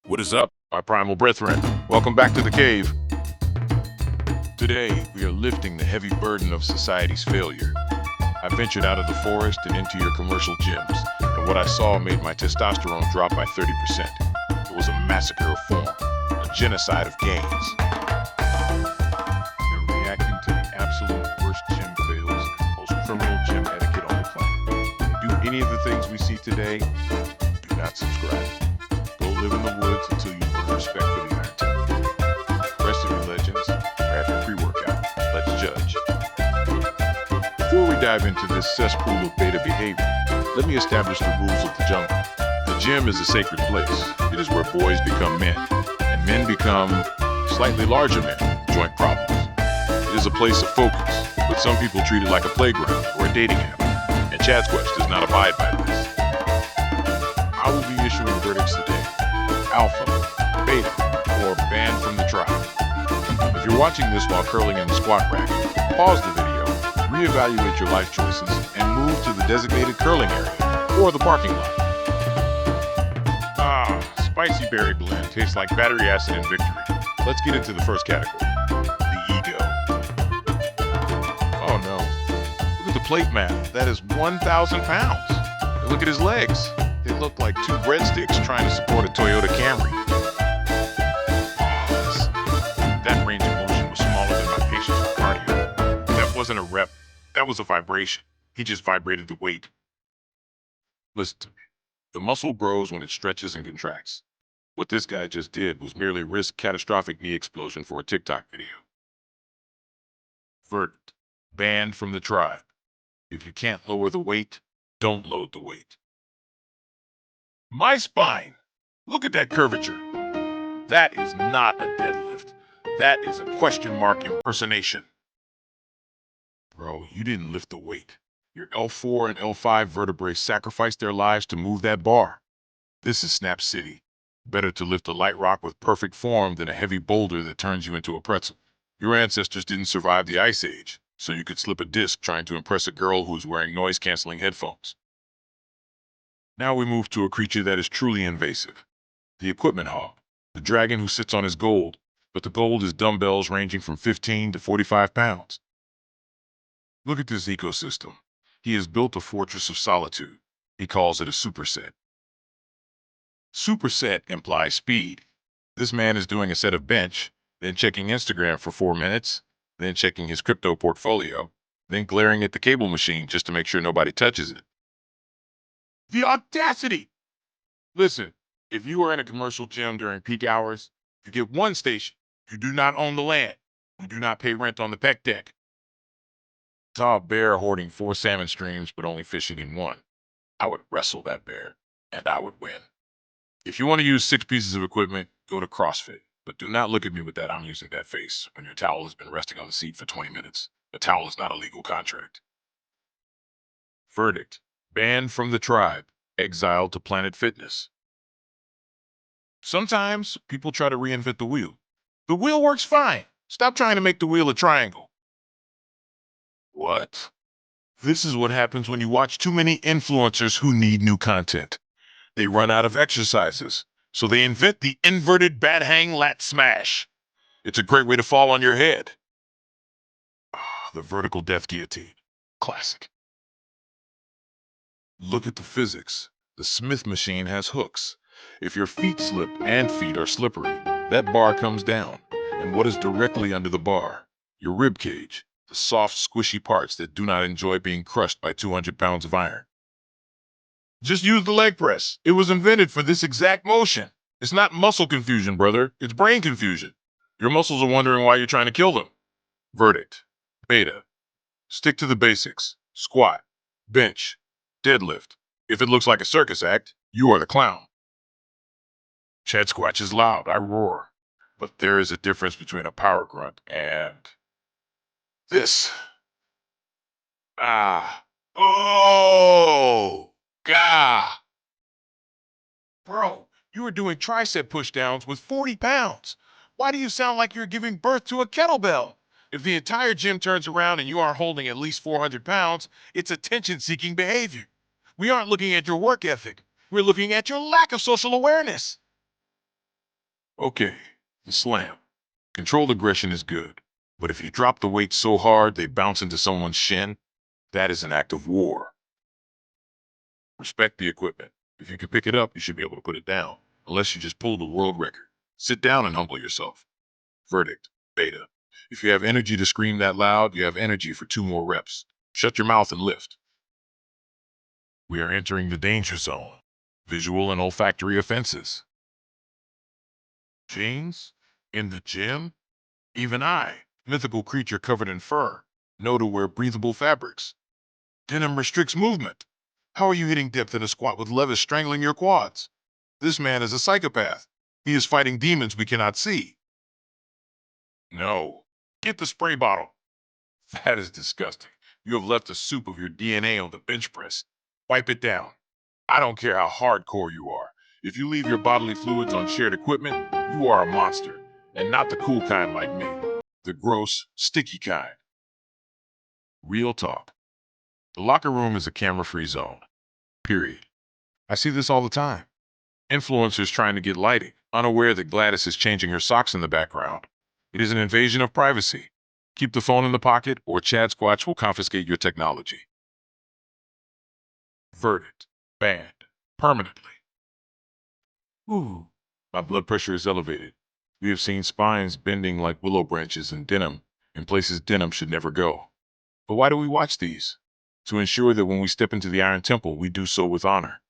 What is up, my primal brethren? Welcome back to the cave. Today, we are lifting the heavy burden of society's failure. I ventured out of the forest and into your commercial gyms, and what I saw made my testosterone drop by 30%. It was a massacre of form, a genocide of gains. They're reacting to the absolute worst gym fails, most criminal gym etiquette on the planet. Do any of the things we see today? Do not subscribe. Go live in the woods until you earn respect for the entertainment. Rest of you legends, grab your pre-workout. Let's judge. Before we dive into this cesspool of beta behavior, let me establish the rules of the jungle. The gym is a sacred place. It is where boys become men, and men become slightly larger men with joint problems. It is a place of focus, but some people treat it like a playground or a dating app, and ChadSquatch does not abide by this. I will be issuing verdicts today. Alpha, beta, or banned from the tribe. If you're watching this while curling in the squat rack, pause the video, reevaluate your life choices, and move to the designated curling area, or the parking lot. Spicy berry blend tastes like battery acid and victory. Let's get into the first category, the ego. Oh no, look at the plate math, that is 1,000 pounds. And look at his legs. They look like two breadsticks trying to support a Toyota Camry. That range of motion was smaller than my patience for cardio. That wasn't a rep, that was a vibration. He just vibrated the weight. Listen to me. The muscle grows when it stretches and contracts. What this guy just did was merely risk catastrophic knee explosion for a TikTok video. Verdict: banned from the tribe. If you can't lower the weight, don't load the weight. My spine! Look at that curvature. That is not a deadlift. That is a question mark impersonation. Bro, you didn't lift the weight. Your L4 and L5 vertebrae sacrificed their lives to move that bar. This is Snap City. Better to lift a light rock with perfect form than a heavy boulder that turns you into a pretzel. Your ancestors didn't survive the Ice Age, so you could slip a disc trying to impress a girl who's wearing noise-canceling headphones. Now we move to a creature that is truly invasive. The equipment hog. The dragon who sits on his gold, but the gold is dumbbells ranging from 15 to 45 pounds. Look at this ecosystem. He has built a fortress of solitude. He calls it a superset. Superset implies speed. This man is doing a set of bench, then checking Instagram for 4 minutes, then checking his crypto portfolio, then glaring at the cable machine just to make sure nobody touches it. The audacity! Listen, if you are in a commercial gym during peak hours, you get one station. You do not own the land. You do not pay rent on the pec deck. Saw a bear hoarding 4 salmon streams but only fishing in one. I would wrestle that bear, and I would win. If you want to use 6 pieces of equipment, go to CrossFit. But do not look at me with that "I'm using that" face when your towel has been resting on the seat for 20 minutes. The towel is not a legal contract. Verdict: banned from the tribe, exiled to Planet Fitness. Sometimes people try to reinvent the wheel. The wheel works fine. Stop trying to make the wheel a triangle. What? This is what happens when you watch too many influencers who need new content. They run out of exercises, so they invent the inverted bat hang lat smash. It's a great way to fall on your head. The vertical death guillotine. Classic. Look at the physics. The Smith machine has hooks. If your feet slip, and feet are slippery, that bar comes down. And what is directly under the bar? Your rib cage, the soft, squishy parts that do not enjoy being crushed by 200 pounds of iron. Just use the leg press. It was invented for this exact motion. It's not muscle confusion, brother. It's brain confusion. Your muscles are wondering why you're trying to kill them. Verdict: beta. Stick to the basics. Squat, bench, deadlift. If it looks like a circus act, you are the clown. ChadSquatch is loud. I roar. But there is a difference between a power grunt and this. Oh! Gah! Bro, you are doing tricep pushdowns with 40 pounds. Why do you sound like you're giving birth to a kettlebell? If the entire gym turns around and you aren't holding at least 400 pounds, it's attention-seeking behavior. We aren't looking at your work ethic. We're looking at your lack of social awareness. Okay, the slam. Controlled aggression is good, but if you drop the weight so hard they bounce into someone's shin, that is an act of war. Respect the equipment. If you can pick it up, you should be able to put it down, unless you just pulled a world record. Sit down and humble yourself. Verdict, beta. If you have energy to scream that loud, you have energy for 2 more reps. Shut your mouth and lift. We are entering the danger zone. Visual and olfactory offenses. Jeans? In the gym? Even I, mythical creature covered in fur, know to wear breathable fabrics. Denim restricts movement. How are you hitting depth in a squat with Levis strangling your quads? This man is a psychopath. He is fighting demons we cannot see. No. Get the spray bottle. That is disgusting. You have left the soup of your DNA on the bench press. Wipe it down. I don't care how hardcore you are. If you leave your bodily fluids on shared equipment, you are a monster, and not the cool kind like me. The gross, sticky kind. Real talk. The locker room is a camera-free zone. Period. I see this all the time. Influencers trying to get lighting, unaware that Gladys is changing her socks in the background. It is an invasion of privacy. Keep the phone in the pocket, or ChadSquatch will confiscate your technology. Verdict. Banned. Permanently. Ooh. My blood pressure is elevated. We have seen spines bending like willow branches in denim, in places denim should never go. But why do we watch these? To ensure that when we step into the Iron Temple, we do so with honor.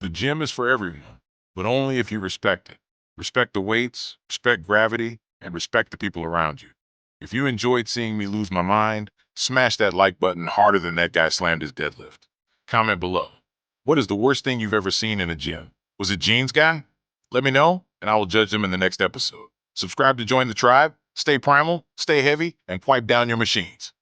The gym is for everyone, but only if you respect it. Respect the weights, respect gravity, and respect the people around you. If you enjoyed seeing me lose my mind, smash that like button harder than that guy slammed his deadlift. Comment below. What is the worst thing you've ever seen in a gym? Was it Jeans Guy? Let me know, and I will judge them in the next episode. Subscribe to join the tribe, stay primal, stay heavy, and wipe down your machines.